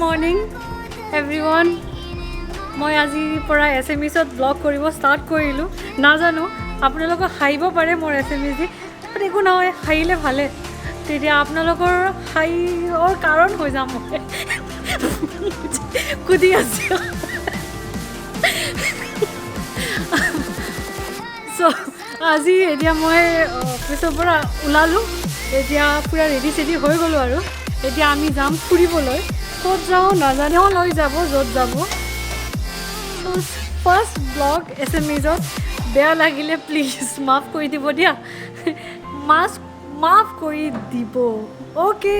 morning everyone মই আজিৰ পৰা এছএমএছত ব্লগ কৰিব ষ্টাৰ্ট কৰিলোঁ নাজানো আপোনালোকক হাঁহিব পাৰে মোৰ এছএমএছ দি বাট একো নহয় হাঁহিলে ভালে তেতিয়া আপোনালোকৰ হাঁহিৰ কাৰণ হৈ যাম মই কুদি আছোঁ চ' আজি এতিয়া মই অফিচৰ পৰা ওলালোঁ এতিয়া পূৰা ৰেডি চেডি হৈ গ'লোঁ আৰু এতিয়া আমি যাম ফুৰিবলৈ ক'ত যাওঁ নাজানেও লৈ যাব য'ত যাব চ' ফাৰ্ষ্ট ব্লগ এছএমএছত বেয়া লাগিলে প্লিজ মাফ কৰি দিব দিয়া माफ कोई दीबो ओके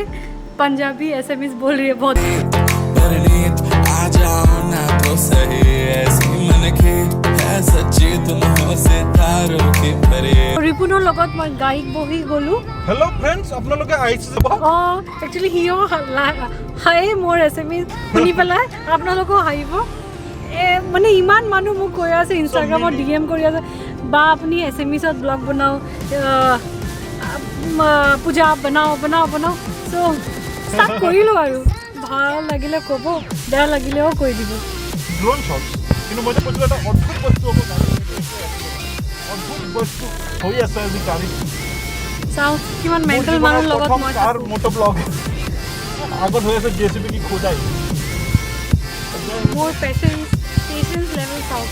पंजाबी एसएमएस बोल रही है बहुत आ जाओ ना तो सही ऐसी मन की है सच्ची तुम हो सितारों की परी रिपुনৰ লগত মই গাইড বহি গলো हेलो फ्रेंड्स আপোনালোকে আইছে যাব একচুয়ালি হিও হাই মোৰ এসএমএস শুনি পেলাই আপোনালোকো হাইব মানে ইমান মানুহ মোক কৈ আছে ইনষ্টাগ্ৰামত ডিএম কৰি আছে বা আপুনি এসএমএছত ব্লগ বনাও পূজা বনাও চ' ষ্টাৰ্ট কৰিলোঁ আৰু ভাল লাগিলে ক'ব বেয়া লাগিলেও কৈ দিব ড্ৰোন শ্বটছ কিন্তু মই কৈছোঁ এটা অদ্ভুত বস্তু হ'ব অদ্ভুত বস্তু হৈ আছে আজি গাড়ী চাওঁ কিমান মেণ্টেল মানুহৰ লগত মই তাৰ মটো ব্লগ আগত হৈ আছে জেচিবি কি খোজাই মোৰ পেচেন্স লেভেল চাওঁ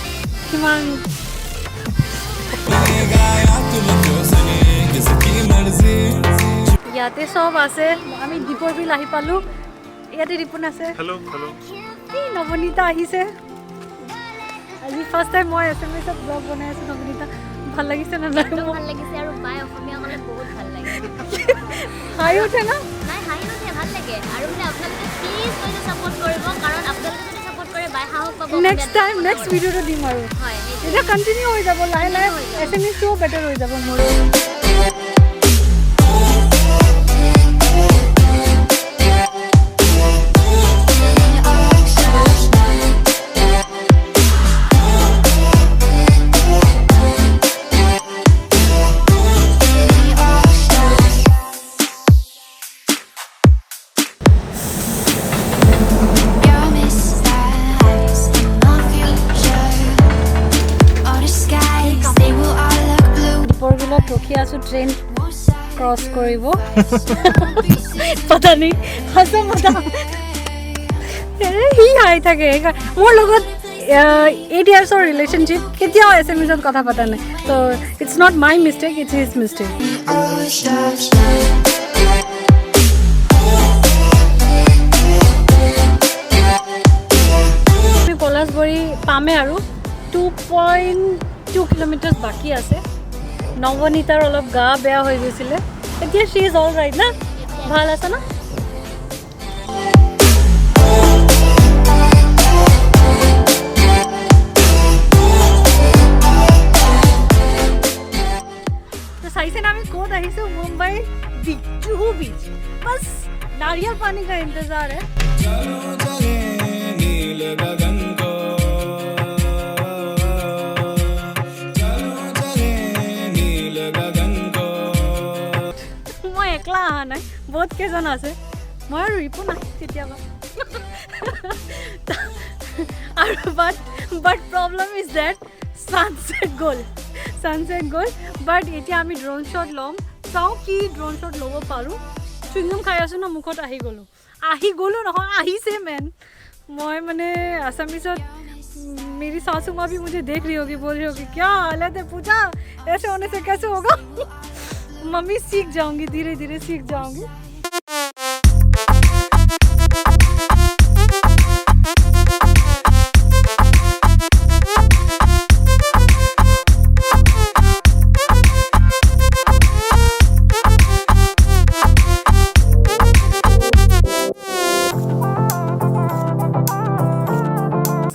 কিমান ইয়াতে চব আছে আমি দীপৰ বিল আহি পালোঁ ইয়াতে ৰিপুন আছে হেল্ল' এই নৱনীতা আহিছে আজি ফাৰ্ষ্ট টাইম মই এছএমএছত ব্লগ বনাই আছোঁ নৱনীতা ভাল লাগিছে না ভাল লাগিছে আৰু বাই অসমীয়া ক'লে বহুত ভাল লাগে হাঁহি উঠে না নাই হাঁহি নুঠে ভাল লাগে আৰু মানে আপোনালোকে প্লিজ কৈছে ছাপোৰ্ট কৰিব কাৰণ আপোনালোকে যদি ছাপোৰ্ট কৰে বাই সাহস পাব নেক্সট ভিডিঅ'টো দিম আৰু হয় এতিয়া কণ্টিনিউ হৈ যাব লাহে লাহে এছএমএছটোও বেটাৰ হৈ যাব মোৰ ৰখি আছোঁ ট্ৰেইন ক্ৰছ কৰিব পতা নি সঁচা মতা সি হাঁহি থাকে মোৰ লগত 8 ইয়াৰ্ছৰ ৰিলেশ্যনশ্বিপ কেতিয়াও এছএমএছত কথা পতা নাই ত' it's not my mistake it's his mistake আমি পলাশবাৰী পামে আৰু 2.2 কিলোমিটাৰ বাকী আছে নৱনীতাৰ অলপ গা বেয়া হৈ গৈছিলে এতিয়া শ্বি ইজ অল ৰাইট না ভাল আছে না তো চাইছে না আমি ক'ত আহিছোঁ মুম্বাই জুহু बीच बस नारियल पानी का इंतजार है একলা অহা নাই বহুত কেইজন আছে মই আৰু ৰিপুন আহি কেতিয়াবা আৰু বাট প্ৰব্লেম ইজ ডেট ছানছেট গ'ল বাট এতিয়া আমি ড্ৰোন শ্বট ল'ম চাওঁ কি ড্ৰোন শ্বট ল'ব পাৰোঁ চুইংগাম খাই আছোঁ ন মুখত আহি গ'লোঁ নহয় আহিছে মেন মই মানে আছামিছত मेरी सासू माँ भी मुझे देख रही होगी बोल रही होगी क्या हालत है पूजा ऐसे होने से कैसे होगा मम्मी सीख जाऊंगी धीरे धीरे सीख जाऊंगी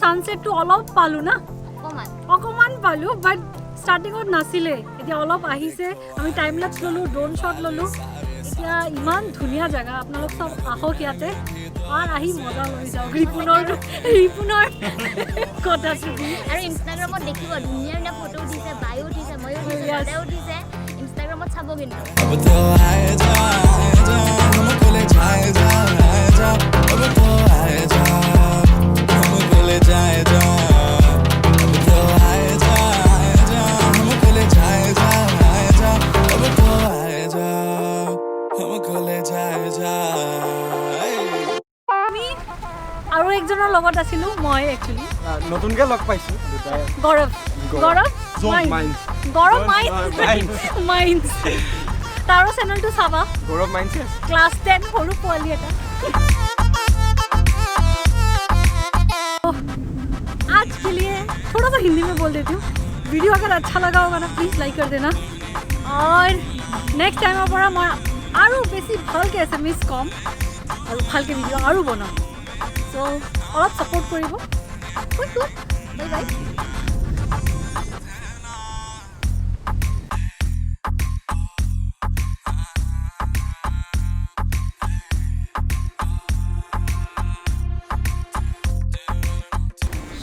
सनसेट तो अलप पालू ना অকমান পালোঁ বাট ষ্টাৰ্টিঙত নাছিলে এতিয়া অলপ আহিছে আমি টাইম লেপছ ল'লোঁ ড্ৰোন শ্বট ল'লোঁ এতিয়া ইমান ধুনীয়া জেগা আপোনালোক চব আহক ইয়াতে আৰু আহি মজা লৈ যাওক ৰিপুনৰ কথাটো আৰু ইনষ্টাগ্ৰামত দেখিব ধুনীয়া ধুনীয়া ফটো উঠিছে বায়ো উঠিছে ময়ো উঠিছে ইনষ্টাগ্ৰামত চাব কিন্তু जा हमको ले जाए जा अब तो आए जा हमको ले जाए जा अब तो आए जा हमको ले जाए जा अब तो आए जा हमको ले जाए जा আমি আৰু একজনৰ লগত আছিলো মই একচুয়ালি নতুনকে লগ পাইছো দুটাই গৌৰৱ গৌৰৱ মাইন্ড তাৰো চেনেলটো চাবা গৌৰৱ মাইন্ডছে क्लास 10 সৰু পোৱালি এটা आज के लिए थोड़ा सा हिंदी में बोल देती हूँ वीडियो अगर अच्छा लगा होगा ना प्लीज लाइक कर देना और नेक्स्ट टाइम पर मैं और बेसी ভালকে এছএমএছ কম আৰু ভালকে ভিডিও আৰু বনাম সো অলপ সাপোৰ্ট কৰিব বাই বাই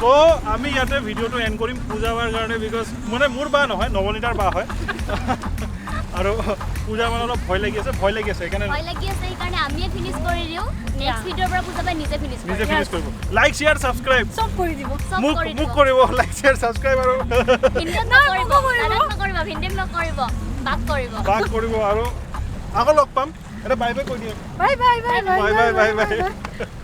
সো আমি ইয়াতে ভিডিওটো এন্ড কৰিম পূজা বাৰ কাৰণে বিকজ মানে মোৰ বা নহয় নৱনীতাৰ বা হয় আৰু পূজা মানে অলপ ভয় লাগি আছে সেইকাৰণে ভয় লাগি আছে সেইকাৰণে আমিয়ে ফিনিশ কৰি দিও নেক্সট ভিডিওৰ পৰা পূজা বাই নিজে ফিনিশ কৰিব লাইক শেয়াৰ সাবস্ক্ৰাইব সব কৰি দিব মোক কৰিব লাইক শেয়াৰ সাবস্ক্ৰাইব আৰু হিন্দীত নকৰিব হিন্দীত নকৰিব বাক কৰিব আৰু আকৌ লগ পাম এটা বাই বাই কৈ দিয়ক বাই বাই বাই বাই